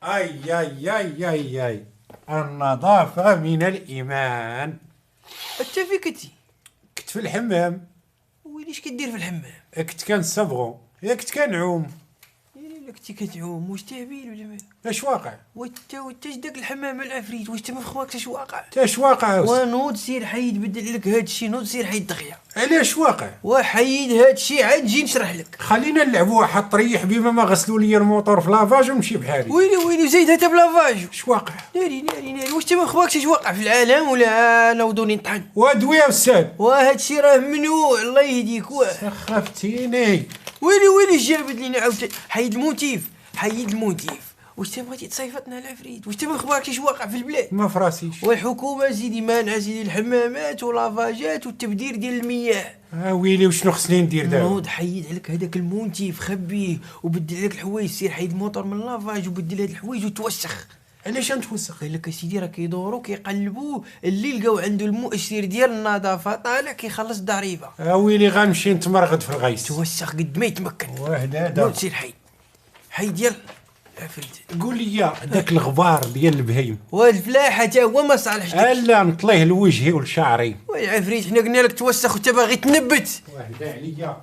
أي أي أي أي أي النظافة من الإيمان. انت في كنتي؟ كنت في الحمام. ويليش كدير في الحمام؟ كنت كنصبغو، كنت كنعوم. الا كنتي كتعوم واش تهبيل ولا ما؟ اش واقع؟ وانت داك الحمام العفريت واش ما خواك اش واقع؟ اش واقع؟ ونوض سير حيد بدل لك هادشي، نوض سير حيد دغيا. علاش واقع؟ وحيد هادشي عاد نجي نشرح لك. خلينا نلعبوا واحد الطريح بما ما غسلوا لي الموتور في لافاج ونمشي بحالي. ويلي زيدها حتى بلافاج. اش واقع؟ ناري واش ما خواكش اش واقع في العالم ولا نوضوني نطحن؟ وادوية استاذ. وهادشي راه ممنوع الله يهديك. سخفتيني. ويلي جابت لينا عاوتاني. حيد الموتيف. واش تا بغيتي تصيفطنا العفريت؟ واش تا ما خباركش اش واقع في البلاد؟ ما فراسيش. والحكومه زيدي مانعه سيدي الحمامات ولافاجات والتبدير ديال المياه. ويلي وشنو خصني ندير دابا؟ نوض حيد عليك هذاك المونتيف خبيه وبدل عليك الحوايج، سير حيد الموتور من لافاج وبدل هاد الحوايج وتوسخ. علاش نتوسخ؟ قال لك اسيدي راه كيدوروا كيقلبوا اللي لقاو عنده المؤشر ديال النظافه طالع كيخلص الضريبه. ويلي غنمشي نتمرغد في الغيس. توسخ قد ما يتمكن. وهذا نوض سير حيد يلا عفريت. قول لي داك الغبار ديال البهيم والفلاحه حتى هو ما صالحش. الا نطليه لوجهي ولشعري. والعفريت حنا قلنا لك توسخ وانت باغي تنبت. وهدا عليا.